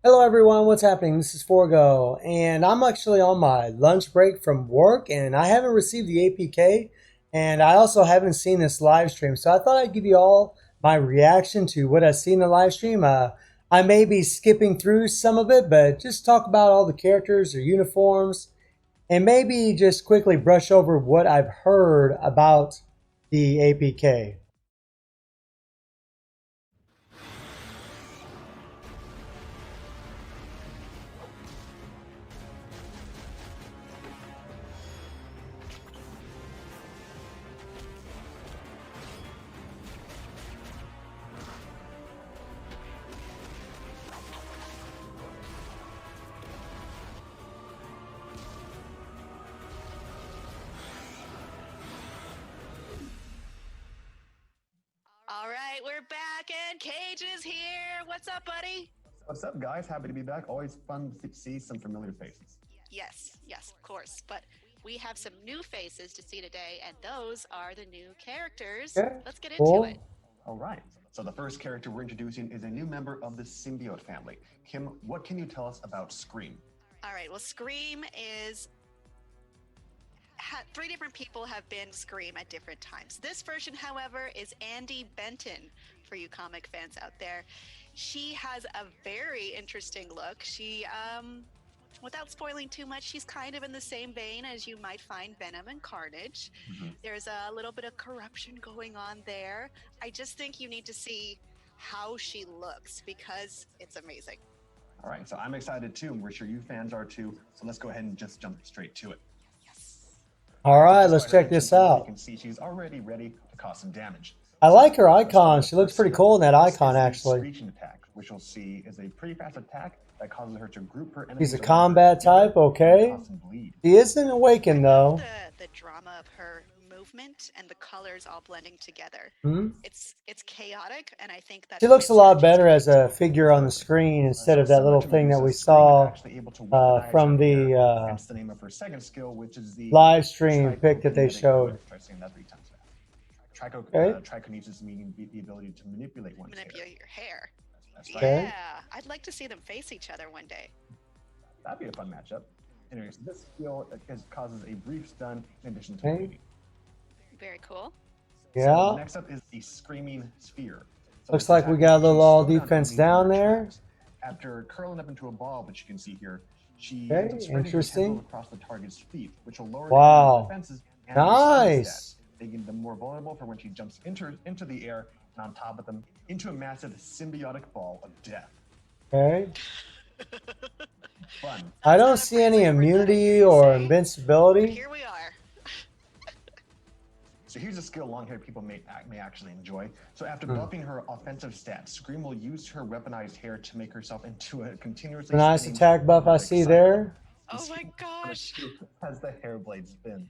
Hello everyone, what's happening? This is Forgo, and I'm actually on my lunch break from work, and I haven't received the APK, and I also haven't seen this live stream. So I thought I'd give you all my reaction to what I see in the live stream. I may be skipping through some of it, but just talk about all the characters, their uniforms, and maybe just quickly brush over what I've heard about the APK. All right, we're back and Cage is here. What's up, buddy? What's up, guys? Happy to be back. Always fun to see some familiar faces. Yes, of course. But we have some new faces to see today, and those are the new characters. Okay, Let's get cool. into it. All right. So the first character we're introducing is a new member of the symbiote family. Kim, what can you tell us about Scream? All right, well, Scream is... Three different people have been Scream at different times. This version, however, is Andy Benton, for you comic fans out there. She has a very interesting look. She, without spoiling too much, she's kind of in the same vein as you might find Venom and Carnage. There's a little bit of corruption going on there. I just think you need to see how she looks because it's amazing. All right, so I'm excited too, and we're sure you fans are too. So let's go ahead and just jump straight to it. All right, let's check this out. You can see she's already ready to cause some damage. I like her icon. She looks pretty cool in that icon, actually. Screeching attack, which you'll see is a pretty fast attack that causes her to group her enemies. He's a combat type, okay. He isn't awakened, though. The drama of her movement and the colors all blending together. It's chaotic, and I think that she looks a lot better as a figure on the screen instead of that little thing that we saw from the name of her second skill, which is the live stream pic that they showed. Trichokinesis meaning the ability to manipulate one's hair. Your hair. That's right. Yeah, I'd like to see them face each other one day. That'd be a fun matchup. Anyways, this skill causes a brief stun in addition to bleeding. Very cool. Yeah. So next up is the Screaming Sphere. So looks like we got a little all defense down there. After curling up into a ball, which you can see here, she interesting across the target's feet, which will lower the defenses and nice, making them more vulnerable for when she jumps into the air and on top of them into a massive symbiotic ball of death. Okay. Fun. I don't see any immunity or invincibility. Here we are. So here's a skill long-haired people may actually enjoy. So after buffing her offensive stats, Scream will use her weaponized hair to make herself into a continuously nice attack buff I see there. Oh my gosh. As the hair blade spin.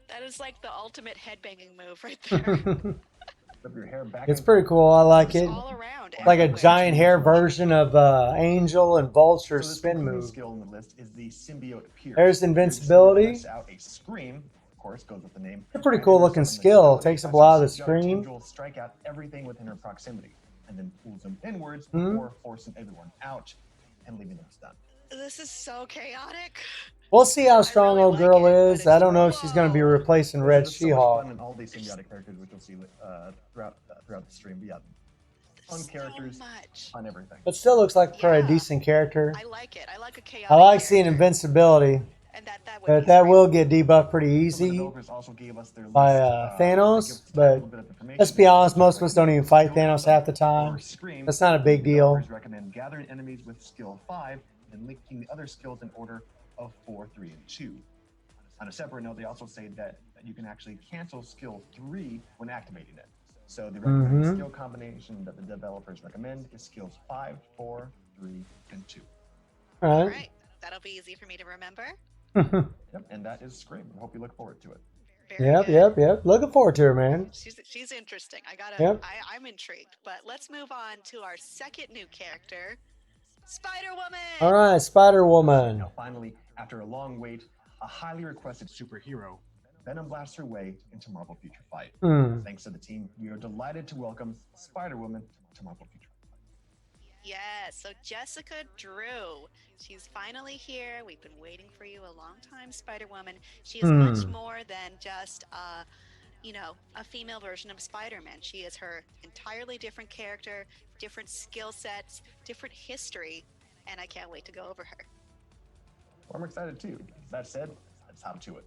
That is like the ultimate headbanging move right there. Your hair back it's pretty cool. I like it. All around, like a giant hair version of Angel and Vulture spin move. Skill on the list is the symbiote pierce. There's invincibility. Out a scream, of course, goes with the name. It's a pretty cool looking skill. Takes up a lot of the screen. Will strike out everything within her proximity, and then pulls them inwards before forcing everyone out and leaving them stunned. This is so chaotic. We'll see how strong old girl is. I don't know if she's going to be replacing Red She-Hulk. And all these symbiotic characters, which you'll see throughout the stream. But yeah, fun characters on everything. But still looks like probably a decent character. I like it. I like a chaotic. I like seeing invincibility. And that will get debuffed pretty easy by Thanos. But let's be honest, most of us don't even fight Thanos half the time. That's not a big deal. Recommend gathering enemies with skill 5 and linking the other skills in order of 4, 3, and 2. On a separate note, they also say that you can actually cancel skill 3 when activating it. So the recommended skill combination that the developers recommend is skills 5, 4, 3, and 2. All right. That'll be easy for me to remember. Yep, and that is Scream. I hope you look forward to it. Yep. Looking forward to her, man. She's interesting. I'm intrigued. But let's move on to our second new character, Spider-Woman. All right, Spider-Woman. Now, finally, after a long wait, a highly requested superhero, Venom blasts her way into Marvel Future Fight. Thanks to the team, we are delighted to welcome Spider-Woman to Marvel Future Fight. Yeah, so Jessica Drew, she's finally here. We've been waiting for you a long time, Spider-Woman. She is much Hmm. more than just a female version of Spider-Man. She is her entirely different character, different skill sets, different history, and I can't wait to go over her. Well, I'm excited too. That said, let's hop to it.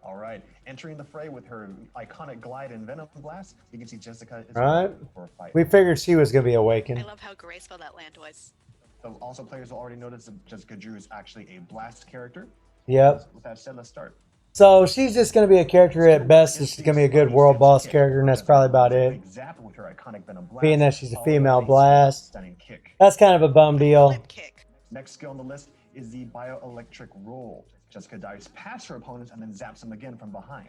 All right, entering the fray with her iconic glide and Venom Blast, you can see Jessica is All right. ready for a fight. We figured she was going to be I awakened. love how graceful that land was. So also players will already notice that Jessica Drew is actually a blast character. Yep. With that said, let's start. So she's just going to be a character at best. She's going to be a good world boss character, and that's probably about it. With her iconic Venom Blast, being that she's a female blast. Stunning kick. That's kind of a bum deal. Flip kick. Next skill on the list is the bioelectric roll. Jessica dives past her opponents and then zaps them again from behind.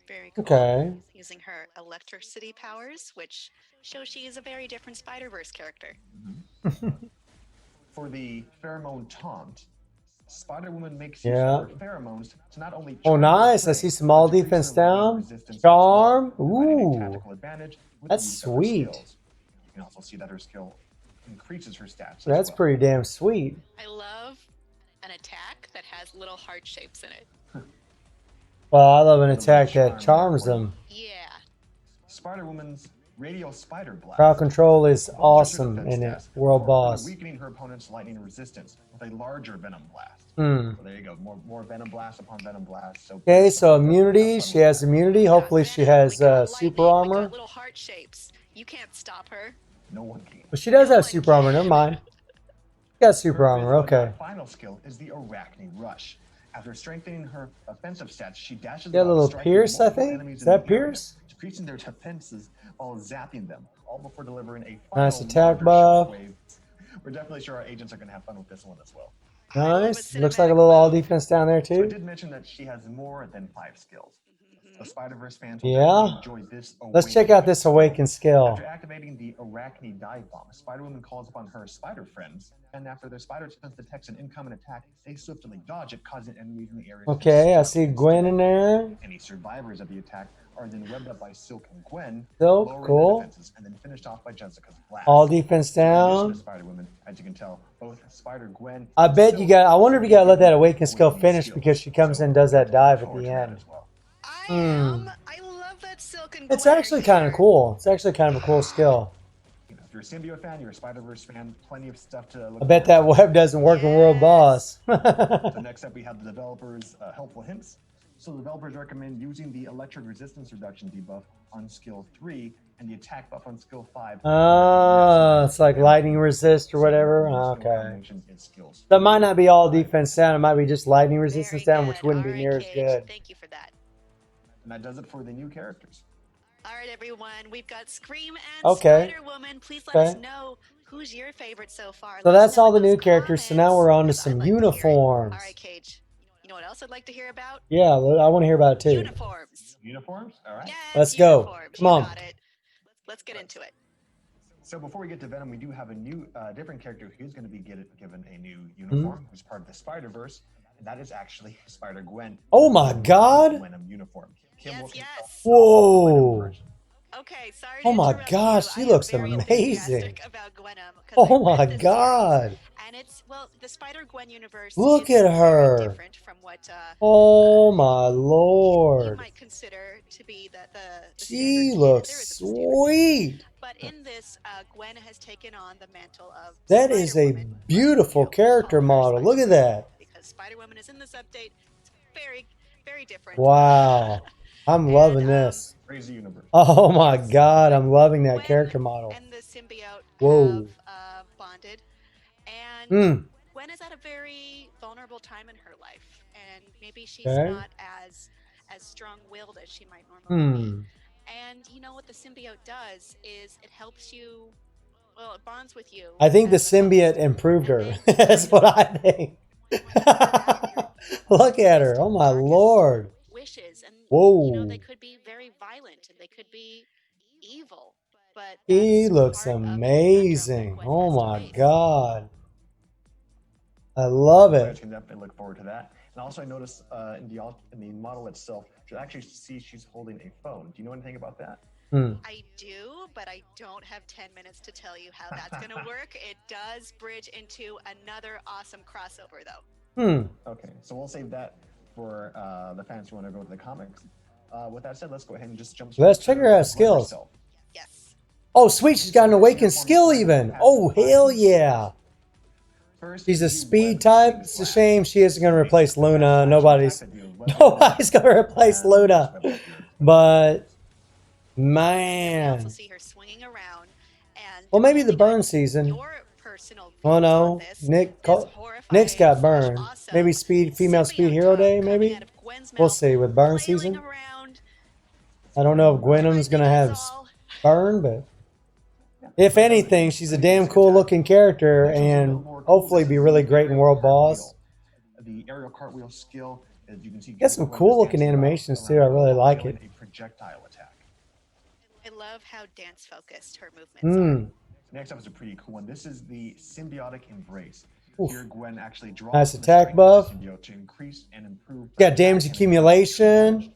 Very cool. Okay. Using her electricity powers, which shows she is a very different Spider-Verse character. For the pheromone taunt, Spider-Woman makes use of her pheromones to not only oh, nice. I see some all defense down. Charm. Ooh. That's sweet. You can also see that her skill increases her stats. That's pretty damn sweet. I love an attack that has little heart shapes in it. Well, I love an attack that charms them. Yeah. Spider-Woman's Radio Spider Blast. Crowd control is awesome in it. World boss. Weakening her opponent's lightning resistance with a larger Venom Blast. So there you go. More Venom Blast upon Venom Blast. Okay, so immunity. She has immunity. Hopefully she has super armor. Little heart shapes. You can't stop her. No one can. But she does have super armor. Never mind. She got super armor. Okay. Final skill is the Arachne Rush. After strengthening her offensive stats, she dashes. Got a little Pierce, I think. Is that Pierce? Decreasing their defenses while zapping them, all before delivering a nice attack buff. We're definitely sure our agents are going to have fun with this one as well. Nice. Looks like a little all defense down there too. So I did mention that she has more than 5 skills. The Spider-Verse fans will enjoy this. Let's check out this awakened skill. After activating the Arachne Dive Bomb, Spider-Woman calls upon her spider friends, and after their spider sense detects an incoming attack, they swiftly dodge it, causing enemies in the area. Okay, I see Gwen in there. Any survivors of the attack are then webbed up by Silk and Gwen, Silk, cool. And then finished off by Jessica's blast. All defense down. Spider-Woman, as you can tell, both Spider-Gwen. I bet you got. I wonder if you got to let that awakened skill finish because she comes in and does that dive at the end. I love that Silk and Gwen. It's actually kind of cool. It's actually kind of a cool skill. If you're a symbiote fan, you're a Spider-Verse fan, plenty of stuff to look I bet that web doesn't work in World Boss. So next up, we have the developers' helpful hints. So the developers recommend using the electric resistance reduction debuff on skill 3 and the attack buff on skill 5. Oh, it's like lightning resist or whatever. Okay. That might not be all defense down. It might be just lightning resistance down, which wouldn't be near as good. Thank you for that. And that does it for the new characters. All right, everyone. We've got Scream and Spider-Woman. Please let us know who's your favorite so far. So that's all the new characters. So now we're on to some uniforms. All right, Cage. You know what else I'd like to hear about? Yeah, I want to hear about it too. Uniforms. Uniforms? All right. Yes, let's go. Come on. Got it. Let's get into it. So before we get to Venom, we do have a new, different character who's going to be given a new uniform, who's part of the Spider-Verse, and that is actually Spider-Gwen. Oh my God! Venom uniform. Yes. Whoa. Okay, sorry. Oh my gosh, she looks amazing. Oh my God. And it's, well, the Spider-Gwen universe. Look at her. Different from what, oh my Lord. You might consider to be the she looks sweet. But in this, Gwen has taken on the mantle of that is a beautiful character model. Look at that. Because Spider-Woman is in this update. It's very, very different. Wow. I'm loving this. Crazy universe. Oh my God, I'm loving that character model. And the symbiote have bonded. And Gwen is at a very vulnerable time in her life. And maybe she's not as strong-willed as she might normally be. And you know what the symbiote does is it helps you, well, it bonds with you. I think the symbiote improved her. That's what I think. Look at her. Oh my Lord. Wishes. And whoa. You know, they could be very violent and they could be evil. But he looks amazing. Oh my God. I love it. I can definitely look forward to that. And also, I noticed in the model itself, you actually see she's holding a phone. Do you know anything about that? I do, but I don't have 10 minutes to tell you how that's going to work. It does bridge into another awesome crossover, though. Okay, so we'll save that for the fans who want to go to the comics. With that said, let's go ahead and just jump. Let's check her out skills. Herself. Yes. Oh, sweet. She's got an awakened skill even. Oh, hell yeah. She's a speed type. It's a shame she isn't going to replace Luna. Nobody's going to replace Luna. But, man. Also see her swinging around, and well, maybe the burn season. your personal Oh, no. Nick's got burned. Maybe female speed hero day, maybe? We'll see with burn season. I don't know if Gwenum's going to have burn, but if anything, she's a damn cool looking character and hopefully be really great in World Boss. The aerial cartwheel skill, as you can see, got some cool looking animations too. I really like it. A projectile attack. I love how dance focused her movements are. Next up is a pretty cool one. This is the symbiotic embrace. Oof. Here, Gwen actually draws nice attack buff. To increase and improve. Got damage accumulation.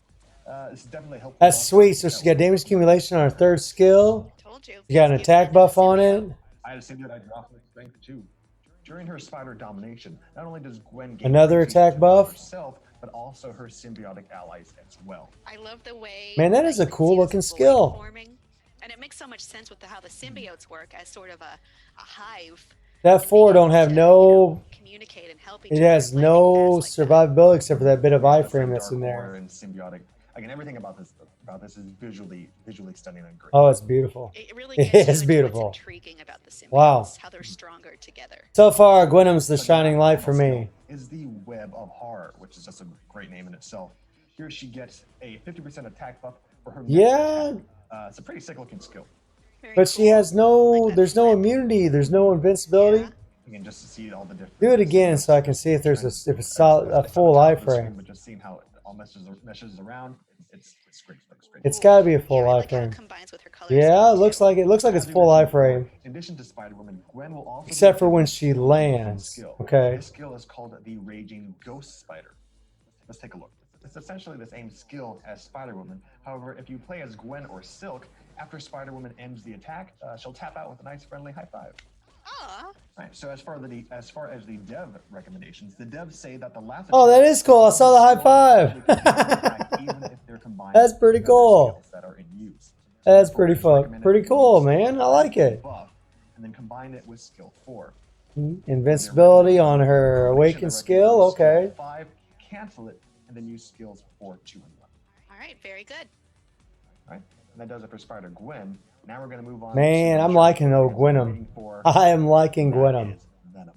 This definitely helpful. That's sweet. So she got damage accumulation on her third skill. Told you. You got an attack buff on it. I had a symbiote I dropped with strength too. During her spider domination, not only does Gwen gain another attack buff herself, but also her symbiotic allies as well. I love the way. Man, that is a cool looking skill. Forming, and it makes so much sense with how the symbiotes work as sort of a hive. That 4 don't have no. Communicate and help each it has other, no like survivability except for that bit of iframe that's in there. And symbiotic. Again, everything about this is visually stunning and great. Oh, it's beautiful. It really It gets is you into beautiful. what's intriguing about the symbiotes, Wow. how they're stronger together. So far, Gwenum's the shining light for me. Is the Web of Horror, which is just a great name in itself. Here she gets a 50% attack buff for her. Yeah. It's a pretty sick looking skill. Very But cool. she has no, Like that there's no flip. immunity, there's no invincibility. Yeah. Again, just to see all the different. Do it again so I can see if there's a solid, a full life frame. But just seeing how it all meshes around, it's great. Looks great. It's got to be a full Yeah, I life like how it frame. combines with her color Yeah, scheme, it looks too. like it's full life frame, In addition to Spider-Woman, Gwen will also except for when she lands. skill. Okay. This skill is called the Raging Ghost Spider. Let's take a look. It's essentially the same skill as Spider-Woman. However, if you play as Gwen or Silk, after Spider-Woman ends the attack, she'll tap out with a nice friendly high five. Aw. Right. So as far as the dev recommendations, the devs say that the last. Oh, that is cool. I saw the high five. Even if they're combined That's pretty with cool. skills that are in use. That's pretty cool, man. I like it. Buff, and then combine it with skill 4. Invincibility on her awakened skill. Okay. 5, cancel it, and then use skills 4, 2, and 1. All right, very good. Right? And that does it for Spider Gwen. Now we're going to move on. Man, to I'm liking old Gwenum. I am liking Gwenum. Venom.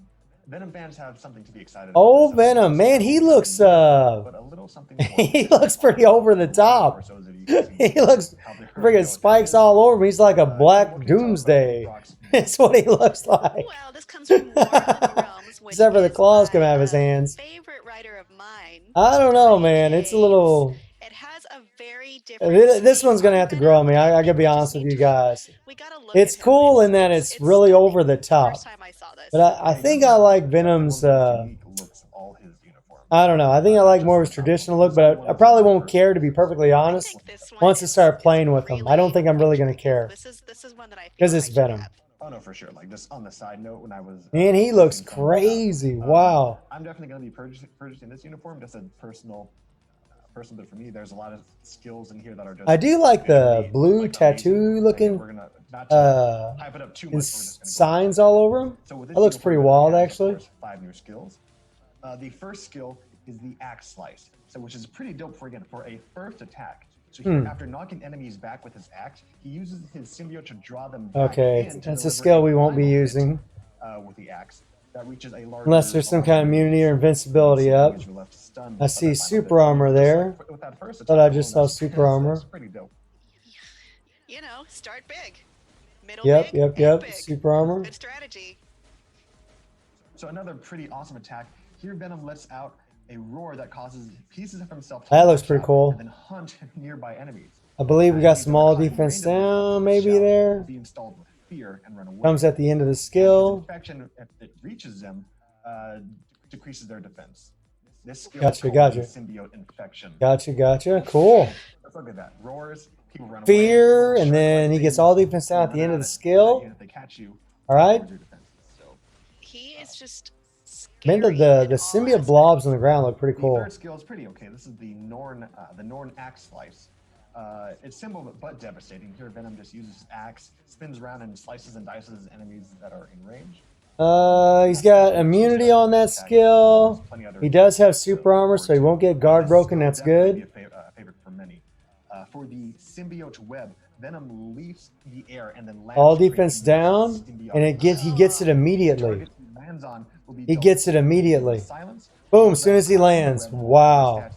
Venom fans have something to be excited about. Oh, Venom, man, he looks But a little something more. he looks pretty over the top. He looks friggin' spikes all over him. He's like a black doomsday. That's what he looks like. Well, this comes from War of the Realms, which Except for the is claws by coming out of his a hands. favorite writer of mine. I don't know, man. It's a little. It has a very different. This one's gonna have to grow on me. I gotta be honest with you guys. We gotta look It's at how cool in that it's really stunning. over the top. First time I saw this. But I think I like Venom's. I don't know. I think I like more of his traditional look, but I probably won't care, to be perfectly I honest, think this one once I is- start is playing with him. I don't think I'm really gonna care. This is one that I feel 'Cause I it's should Venom. have. Oh no, for sure. Like this on the side note, when I was Man, he looks crazy. Wow. I'm definitely going to be purchasing this uniform. Just a personal bit for me. There's a lot of skills in here that are just. I do like the visually, blue like, tattoo amazing. looking We're gonna not to hype it up too much. We're just gonna go signs all over him. So with this That looks pretty uniform, wild, it has, of actually. course, 5 new skills. The first skill is the axe slice, so which is pretty dope for a first attack. So here, after knocking enemies back with his axe, he uses his symbiote to draw them back Okay, in to that's a deliver skill we won't be final hit, using. with the axe that reaches a large. Unless there's some kind of immunity or invincibility up. I see super armor there. Thought I just saw super armor. That's pretty dope. You know, start big. Middle Yep, big, yep, end yep. big. Super armor. Good strategy. So another pretty awesome attack. Here Venom lets out a roar that causes pieces of himself to That looks launch pretty out cool. and then hunt nearby enemies. I believe we got These small are caught in defense range of Venom, down, maybe shall there. Be installed with fear and run away. Comes at the end of the And his skill. infection, if it reaches them, decreases their defense. This skill Gotcha, is called gotcha. the symbiote infection. Gotcha, gotcha. Cool. Let's look at that. Roars people run away. fear, Little and then shark-like he gets things all defense down will at the run end of at the it, skill. and if they catch you, All right. your defenses. So He is just Man, scary. the in all symbiote blobs aspects. on the ground look pretty the cool. third skill is pretty okay. This is the Norn axe slice. It's simple but devastating. Here, Venom just uses his axe, spins around, and slices and dices enemies that are in range. He's got immunity on that skill. He does have super armor, so he won't get guard broken. That's good. Favorite for many. For the symbiote web, Venom leaps the air and then lands All defense down, and he gets it immediately. He gets it immediately. Boom, as soon as he lands. Wow.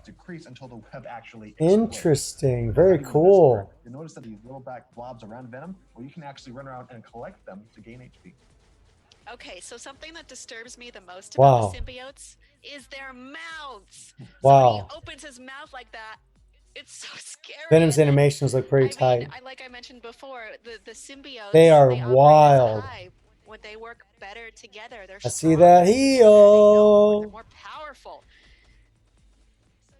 Interesting. Very cool. You notice that these little black blobs around Venom, well, you can actually run around and collect them to gain HP. Okay, so something that disturbs me the most Wow. about the symbiotes is their mouths. So Wow. when he opens his mouth like that, it's so scary. Venom's And then, animations look pretty tight. mean, like I mentioned before, the symbiotes, They are operate as a wild. hive. When they work better together, they're I see that stronger together, they know more, they're heel. more powerful.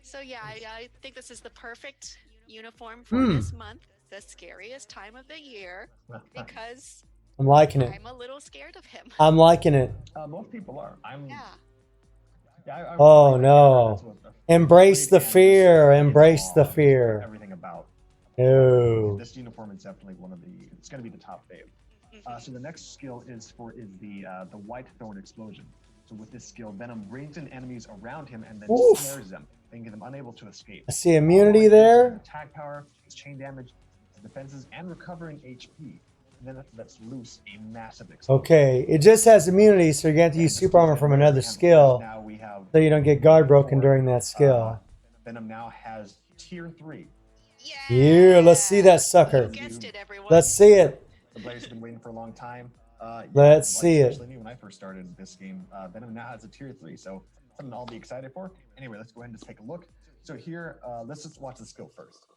So yeah, I think this is the perfect uniform for this month, the scariest time of the year, because I'm liking it. I'm a little scared of him. I'm liking it. Most people are. Oh no. Embrace the fear. Embrace the fear. Everything about. No. This uniform is definitely one of the. It's going to be the top fave. So the next skill is the White Thorn Explosion. So with this skill, Venom brings in enemies around him and then snares them, making them unable to escape. I see immunity there. Attack power, his chain damage, his defenses, and recovering HP. And then that's loose a massive explosion. Okay, it just has immunity, so you're going to have to use super armor from another skill, Now we have so you don't get guard broken during that skill. Venom now has tier 3. Yeah, let's see that sucker. You guessed it, everyone. Let's see it. The players have been waiting for a long time. Let's see it. Especially me when I first started this game. Venom now has a tier 3, so something I'll be excited for. Anyway, let's go ahead and just take a look. So here, let's just watch the skill first.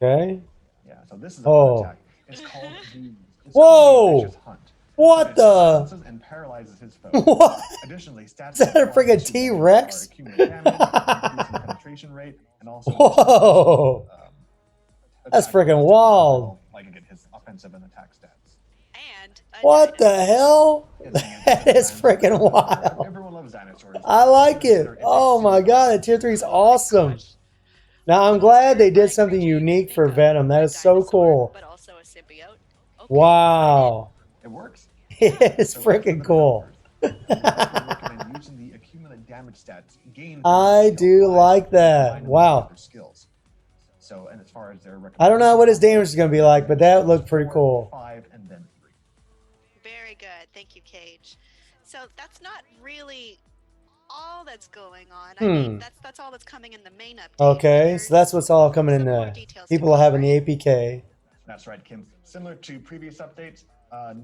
Okay. Yeah, so this is a hunt attack. It's called the Vicious Hunt. What the? And paralyzes his foe. What? Additionally, stats Is that a friggin' T-Rex? Penetration rate, and also Whoa. That's friggin' wild. Like again, his offensive and attack stats. And What the hell? That is friggin' wild. Everyone loves dinosaurs. I like it. Oh my god, that tier 3 is awesome. Now I'm glad they did something unique for Venom. That is so cool. But also a symbiote. Okay. Wow. It works. It's freaking cool. Using the accumulated damage stats gained. I do like that. Wow. Skills. So, and as far as their I don't know what his damage is going to be like, but that looked pretty cool. 5 and then 3. Very good. Thank you, Cage. So that's not really all that's going on. I mean, that's all that's coming in the main update. Okay, so that's what's all coming in there. People are having the APK. That's right, Kim. Similar to previous updates,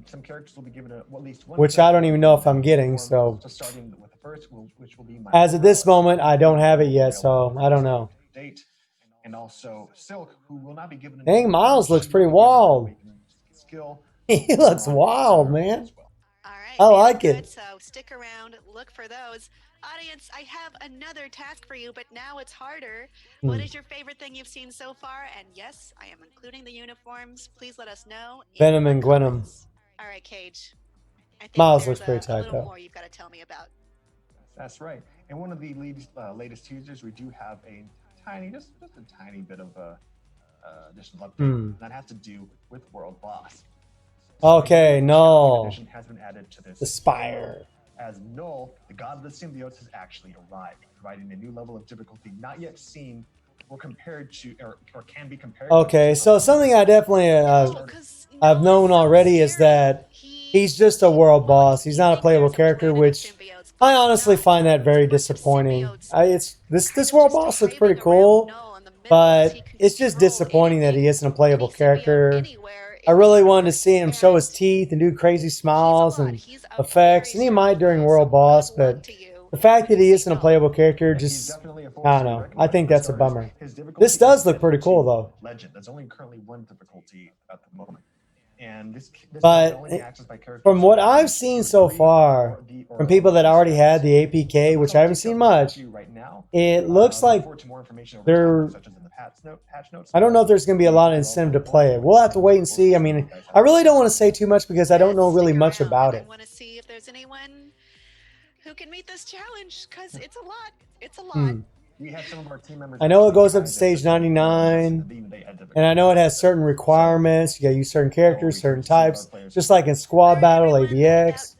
some characters will be given at least one. Which I don't even know if I'm getting, so. Starting with the first, which will be my. As of this moment, I don't have it yet, so I don't know. Date, and also Silk, who will not be given. Dang, Miles looks pretty wild. Skill. He looks wild, man. All right. I like it. So stick around, look for those. Audience, I have another task for you, but now it's harder. What is your favorite thing you've seen so far? And yes, I am including the uniforms. Please let us know. Venom and Gwenum. All right, Cage. I think Miles there's looks pretty tight, a little though. more you've got to tell me about. That's right. And one of the latest teasers, we do have a tiny, just a tiny bit of additional update that has to do with World Boss. Okay, Null. Addition has been added to this. The Spire. As Null, the god of the symbiotes, has actually arrived, providing a new level of difficulty not yet seen or compared to, or can be compared. Okay, so something I definitely I've known already is that he's just a world boss. He's not a playable character, which I honestly find that very disappointing. This world boss looks pretty cool, but it's just disappointing that he isn't a playable character. I really wanted to see him show his teeth and do crazy smiles and effects, and he might during World Boss, but the fact that he isn't a playable character just, I don't know. I think that's a bummer. This does look pretty cool, though. Legend. There's only currently one difficulty at the moment. And this But mode only be accessed by characters from what I've seen so far, from people that already had the APK, which I haven't seen much, it looks like they're, I don't know if there's going to be a lot of incentive to play it. We'll have to wait and see. I mean, I really don't want to say too much because I don't know really much about it. I want to see if there's anyone who can meet this challenge, because it's a lot. It's a lot. We have some of our team members. I know it goes up to stage 99, and I know it has certain requirements. You gotta use certain characters, certain types, just like in Squad Battle, ABX.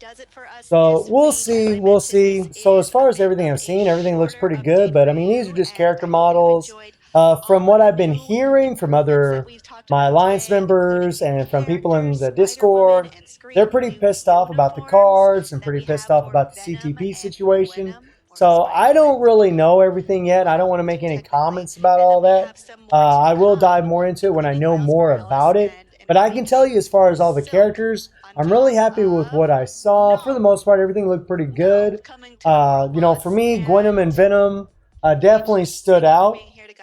So we'll see, we'll see. So as far as everything I've seen, everything looks pretty good, but I mean, these are just character models. From what I've been hearing from my Alliance members and from people in the Discord, they're pretty pissed off about the cards and pretty pissed off about the CTP situation. So I don't really know everything yet. I don't want to make any comments about all that. I will dive more into it when I know more about it. But I can tell you, as far as all the characters, I'm really happy with what I saw. For the most part, everything looked pretty good. You know, for me, Gwen and Venom definitely stood out.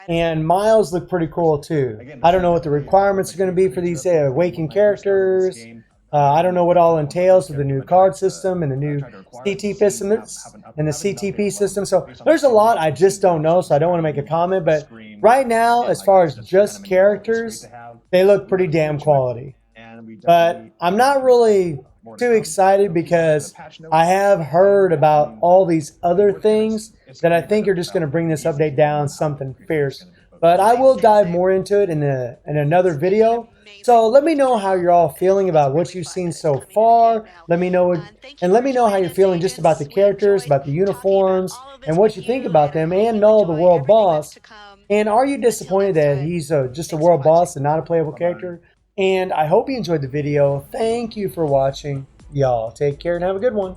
And Miles looked pretty cool too. I don't know what the requirements are going to be for these awakened characters. I don't know what all entails with the new card system and the new CTP system. So there's a lot I just don't know, so I don't want to make a comment. But right now, as far as just characters, they look pretty damn quality. But I'm not really too excited because I have heard about all these other things that I think are just going to bring this update down something fierce. But I will dive more into it in another video. So let me know how you're all feeling about what you've seen so far. Let me know how you're feeling just about the characters, about the uniforms, and what you think about them, and Null, the world boss. And are you disappointed that he's just a world boss and not a playable character? And I hope you enjoyed the video. Thank you for watching. Y'all take care and have a good one.